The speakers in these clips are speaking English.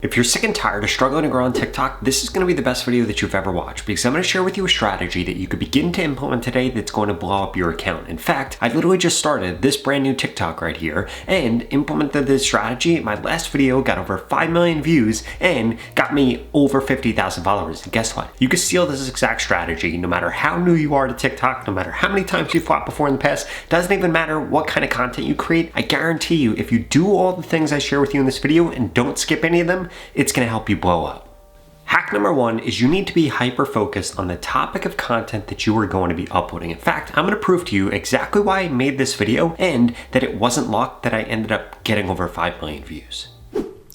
If you're sick and tired of struggling to grow on TikTok, this is going to be the best video that you've ever watched because I'm going to share with you a strategy that you could begin to implement today that's going to blow up your account. In fact, I literally just started this brand new TikTok right here and implemented this strategy. My last video got over 5 million views and got me over 50,000 followers. And guess what? You can steal this exact strategy no matter how new you are to TikTok, no matter how many times you've fought before in the past. Doesn't even matter what kind of content you create. I guarantee you, if you do all the things I share with you in this video and don't skip any of them, it's going to help you blow up. Hack number one is you need to be hyper-focused on the topic of content that you are going to be uploading. In fact, I'm going to prove to you exactly why I made this video and that it wasn't luck that I ended up getting over 5 million views.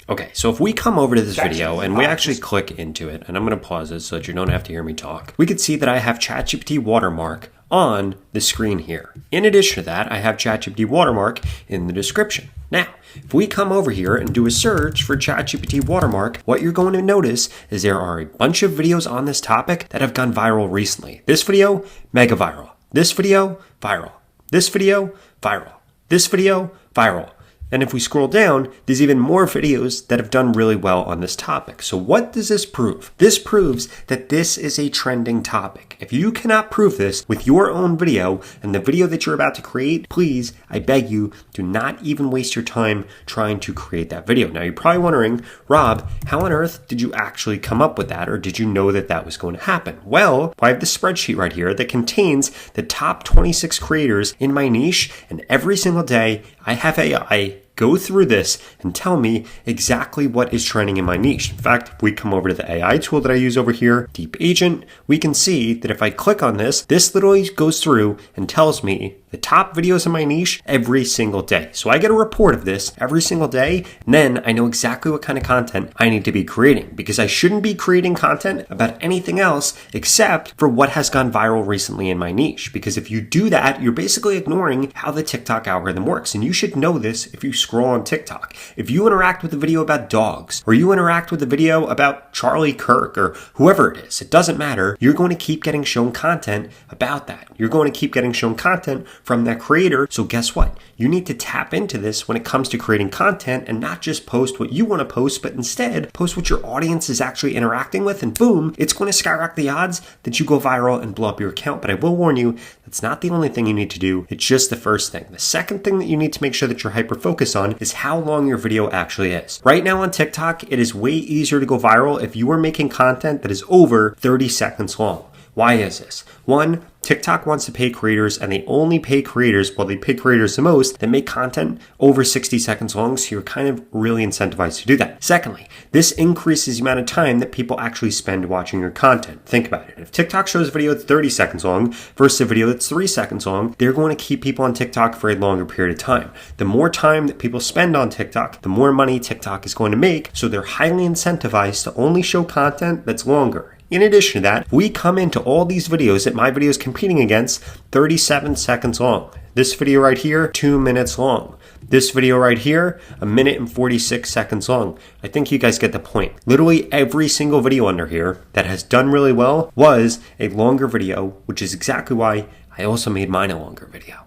Okay, so if we come over to this video and we actually click into it, and I'm going to pause this so that you don't have to hear me talk, we can see that I have ChatGPT watermark on the screen here. In addition to that, I have ChatGPT watermark in the description. Now, if we come over here and do a search for ChatGPT watermark, what you're going to notice is there are a bunch of videos on this topic that have gone viral recently. This video, mega viral. This video, viral. This video, viral. This video, viral. And if we scroll down, there's even more videos that have done really well on this topic. So what does this prove? This proves that this is a trending topic. If you cannot prove this with your own video and the video that you're about to create, please, I beg you, do not even waste your time trying to create that video. Now, you're probably wondering, Rob, how on earth did you actually come up with that? Or did you know that that was going to happen? Well, I have this spreadsheet right here that contains the top 26 creators in my niche. And every single day, I have AI go through this and tell me exactly what is trending in my niche. In fact, if we come over to the AI tool that I use over here, Deep Agent, we can see that if I click on this, this literally goes through and tells me the top videos in my niche every single day. So I get a report of this every single day, and then I know exactly what kind of content I need to be creating because I shouldn't be creating content about anything else except for what has gone viral recently in my niche. Because if you do that, you're basically ignoring how the TikTok algorithm works. And you should know this if you scroll on TikTok. If you interact with a video about dogs, or you interact with a video about Charlie Kirk or whoever it is, it doesn't matter. You're going to keep getting shown content about that. You're going to keep getting shown content from that creator. So guess what? You need to tap into this when it comes to creating content and not just post what you want to post, but instead post what your audience is actually interacting with, and boom, it's going to skyrocket the odds that you go viral and blow up your account. But I will warn you, that's not the only thing you need to do. It's just the first thing. The second thing that you need to make sure that you're hyper-focused on is how long your video actually is. Right now on TikTok, it is way easier to go viral if you are making content that is over 30 seconds long. Why is this? One, TikTok wants to pay creators, and they only pay creators, well, they pay creators the most that make content over 60 seconds long, so you're kind of really incentivized to do that. Secondly, this increases the amount of time that people actually spend watching your content. Think about it. If TikTok shows a video that's 30 seconds long versus a video that's 3 seconds long, they're going to keep people on TikTok for a longer period of time. The more time that people spend on TikTok, the more money TikTok is going to make, so they're highly incentivized to only show content that's longer. In addition to that, we come into all these videos that my video is competing against 37 seconds long. This video right here, 2 minutes long. This video right here, 1 minute and 46 seconds long. I think you guys get the point. Literally every single video under here that has done really well was a longer video, which is exactly why I also made mine a longer video.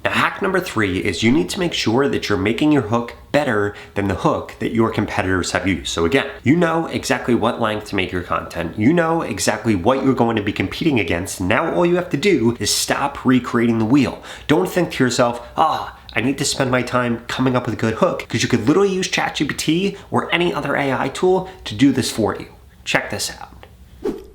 Now, hack number 3 is you need to make sure that you're making your hook better than the hook that your competitors have used. So again, you know exactly what length to make your content. You know exactly what you're going to be competing against. Now all you have to do is stop recreating the wheel. Don't think to yourself, I need to spend my time coming up with a good hook, because you could literally use ChatGPT or any other AI tool to do this for you. Check this out.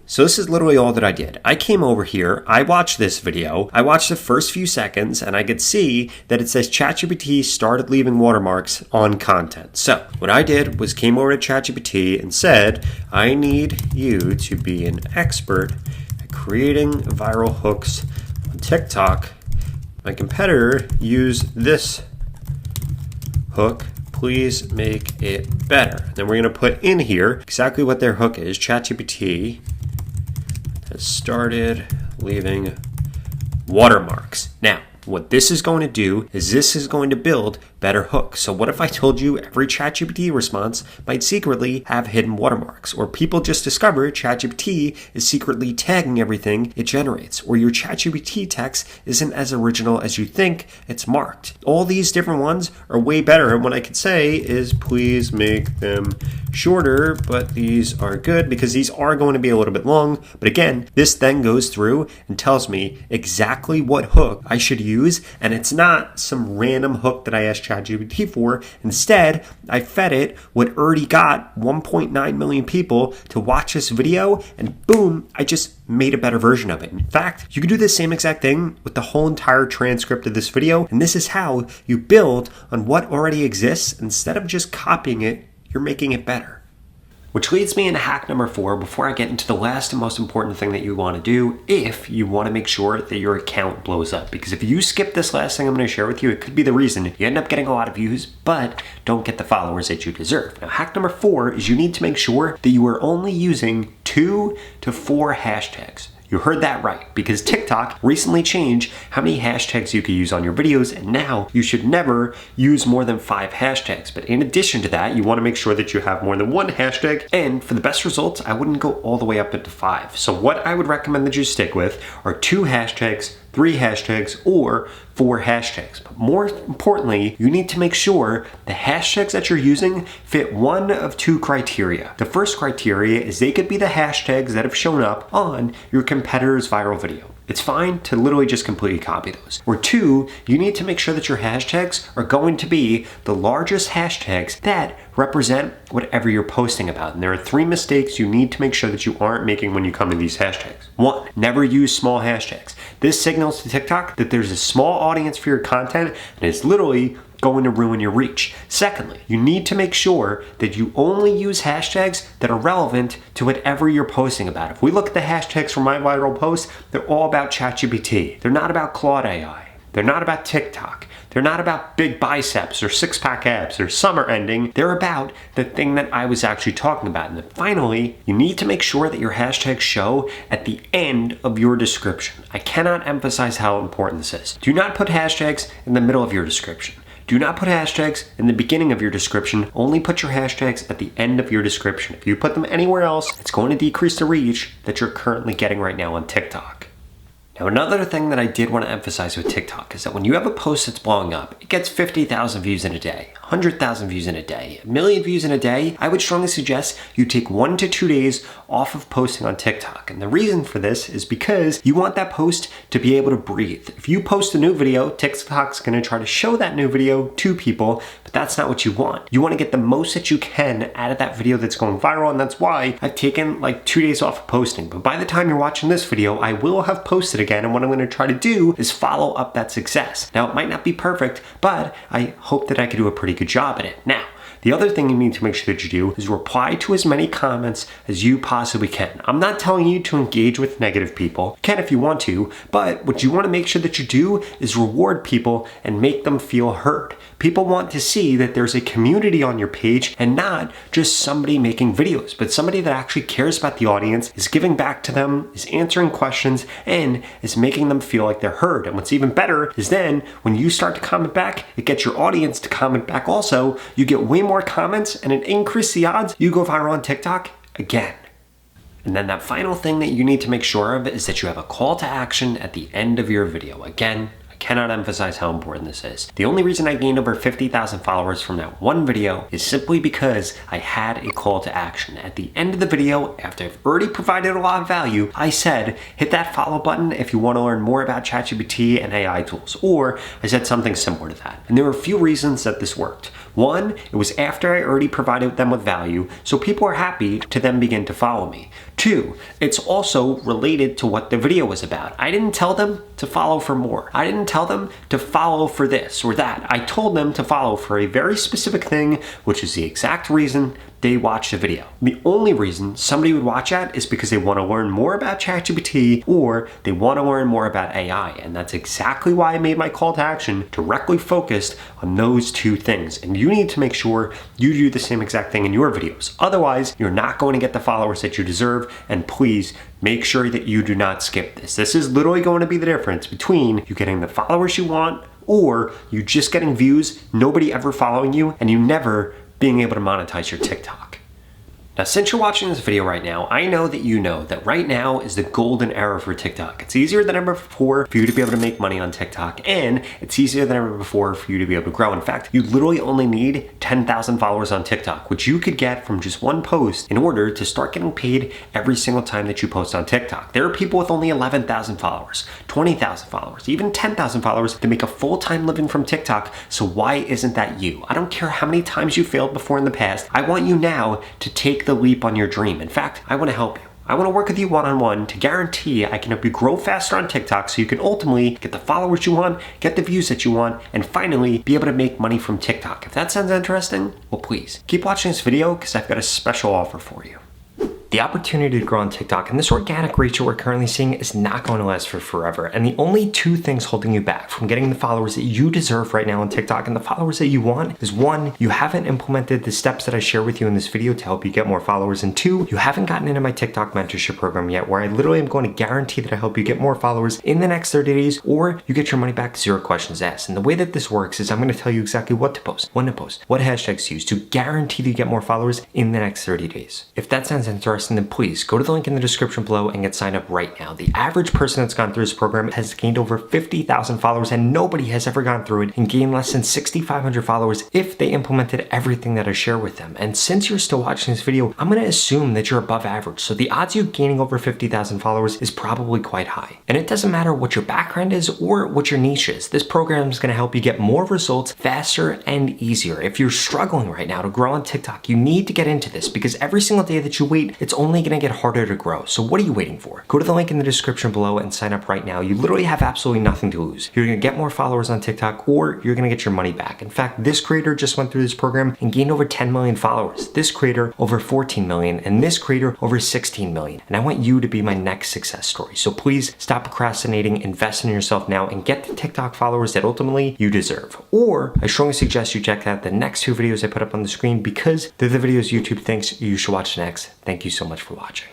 So this is literally all that I did. I came over here, I watched this video, I watched the first few seconds, and I could see that it says ChatGPT started leaving watermarks on content. So what I did was came over to ChatGPT and said, I need you to be an expert at creating viral hooks on TikTok. My competitor used this hook. Please make it better. Then we're going to put in here exactly what their hook is. ChatGPT has started leaving watermarks. Now, what this is going to do is this is going to build better hooks. So what if I told you every ChatGPT response might secretly have hidden watermarks, or people just discovered ChatGPT is secretly tagging everything it generates, or your ChatGPT text isn't as original as you think it's marked. All these different ones are way better, and what I could say is please make them shorter, but these are good because these are going to be a little bit long. But again, this then goes through and tells me exactly what hook I should use, and it's not some random hook that I asked ChatGPT for. Instead, I fed it what already got 1.9 million people to watch this video, and boom, I just made a better version of it. In fact, you can do the same exact thing with the whole entire transcript of this video, and this is how you build on what already exists. Instead of just copying it, you're making it better. Which leads me into hack number 4 before I get into the last and most important thing that you want to do if you want to make sure that your account blows up. Because if you skip this last thing I'm going to share with you, it could be the reason you end up getting a lot of views, but don't get the followers that you deserve. Now, hack number 4 is you need to make sure that you are only using 2 to 4 hashtags. You heard that right, because TikTok recently changed how many hashtags you could use on your videos, and now you should never use more than 5 hashtags. But in addition to that, you want to make sure that you have more than 1 hashtag, and for the best results, I wouldn't go all the way up into 5. So what I would recommend that you stick with are 2 hashtags, 3 hashtags, or 4 hashtags. But more importantly, you need to make sure the hashtags that you're using fit one of 2 criteria. The first criteria is they could be the hashtags that have shown up on your competitor's viral video. It's fine to literally just completely copy those. Or 2, you need to make sure that your hashtags are going to be the largest hashtags that represent whatever you're posting about. And there are 3 mistakes you need to make sure that you aren't making when you come to these hashtags. 1, never use small hashtags. This signals to TikTok that there's a small audience for your content, and it's literally going to ruin your reach. Secondly, you need to make sure that you only use hashtags that are relevant to whatever you're posting about. If we look at the hashtags for my viral posts, they're all about ChatGPT. They're not about Claude AI. They're not about TikTok. They're not about big biceps or 6-pack abs or summer ending. They're about the thing that I was actually talking about. And then finally, you need to make sure that your hashtags show at the end of your description. I cannot emphasize how important this is. Do not put hashtags in the middle of your description. Do not put hashtags in the beginning of your description. Only put your hashtags at the end of your description. If you put them anywhere else, it's going to decrease the reach that you're currently getting right now on TikTok. Now, another thing that I did want to emphasize with TikTok is that when you have a post that's blowing up, it gets 50,000 views in a day, 100,000 views in a day, 1 million views in a day. I would strongly suggest you take 1 to 2 days off of posting on TikTok. And the reason for this is because you want that post to be able to breathe. If you post a new video, TikTok's going to try to show that new video to people, but that's not what you want. You want to get the most that you can out of that video that's going viral, and that's why I've taken like 2 days off of posting. But by the time you're watching this video, I will have posted again, and what I'm going to try to do is follow up that success. Now, it might not be perfect, but I hope that I can do a pretty good job at it. Now, the other thing you need to make sure that you do is reply to as many comments as you possibly can. I'm not telling you to engage with negative people. You can if you want to, but what you want to make sure that you do is reward people and make them feel heard. People want to see that there's a community on your page and not just somebody making videos, but somebody that actually cares about the audience, is giving back to them, is answering questions, and is making them feel like they're heard. And what's even better is then when you start to comment back, it gets your audience to comment back also. You get way more comments, and it increases the odds you go viral on TikTok again. And then that final thing that you need to make sure of is that you have a call to action at the end of your video. Again, cannot emphasize how important this is. The only reason I gained over 50,000 followers from that one video is simply because I had a call to action. At the end of the video, after I've already provided a lot of value, I said, hit that follow button if you want to learn more about ChatGPT and AI tools, or I said something similar to that. And there were a few reasons that this worked. One, it was after I already provided them with value, so people are happy to then begin to follow me. 2, it's also related to what the video was about. I didn't tell them to follow for more. I didn't tell them to follow for this or that. I told them to follow for a very specific thing, which is the exact reason they watch the video. The only reason somebody would watch that is because they want to learn more about ChatGPT or they want to learn more about AI. And that's exactly why I made my call to action directly focused on those 2 things. And you need to make sure you do the same exact thing in your videos. Otherwise, you're not going to get the followers that you deserve. And please make sure that you do not skip this. This is literally going to be the difference between you getting the followers you want or you just getting views, nobody ever following you, and you never being able to monetize your TikTok. Now, since you're watching this video right now, I know that right now is the golden era for TikTok. It's easier than ever before for you to be able to make money on TikTok, and it's easier than ever before for you to be able to grow. In fact, you literally only need 10,000 followers on TikTok, which you could get from just one post in order to start getting paid every single time that you post on TikTok. There are people with only 11,000 followers, 20,000 followers, even 10,000 followers to make a full-time living from TikTok, so why isn't that you? I don't care how many times you failed before in the past. I want you now to take the leap on your dream. In fact, I want to help you. I want to work with you one-on-one to guarantee I can help you grow faster on TikTok so you can ultimately get the followers you want, get the views that you want, and finally be able to make money from TikTok. If that sounds interesting, well, please keep watching this video because I've got a special offer for you. The opportunity to grow on TikTok and this organic reach that we're currently seeing is not going to last for forever. And the only two things holding you back from getting the followers that you deserve right now on TikTok and the followers that you want is one, you haven't implemented the steps that I share with you in this video to help you get more followers. And two, you haven't gotten into my TikTok mentorship program yet, where I literally am going to guarantee that I help you get more followers in the next 30 days, or you get your money back, 0 questions asked. And the way that this works is I'm going to tell you exactly what to post, when to post, what hashtags to use to guarantee that you get more followers in the next 30 days. If that sounds interesting, then please go to the link in the description below and get signed up right now. The average person that's gone through this program has gained over 50,000 followers, and nobody has ever gone through it and gained less than 6,500 followers if they implemented everything that I share with them. And since you're still watching this video, I'm going to assume that you're above average. So the odds of you gaining over 50,000 followers is probably quite high. And it doesn't matter what your background is or what your niche is. This program is going to help you get more results faster and easier. If you're struggling right now to grow on TikTok, you need to get into this because every single day that you wait, it's only going to get harder to grow. So what are you waiting for? Go to the link in the description below and sign up right now. You literally have absolutely nothing to lose. You're going to get more followers on TikTok, or you're going to get your money back. In fact, this creator just went through this program and gained over 10 million followers. This creator over 14 million, and this creator over 16 million. And I want you to be my next success story. So please stop procrastinating, invest in yourself now, and get the TikTok followers that ultimately you deserve. Or I strongly suggest you check out the next 2 videos I put up on the screen because they're the videos YouTube thinks you should watch next. Thank you so much for watching.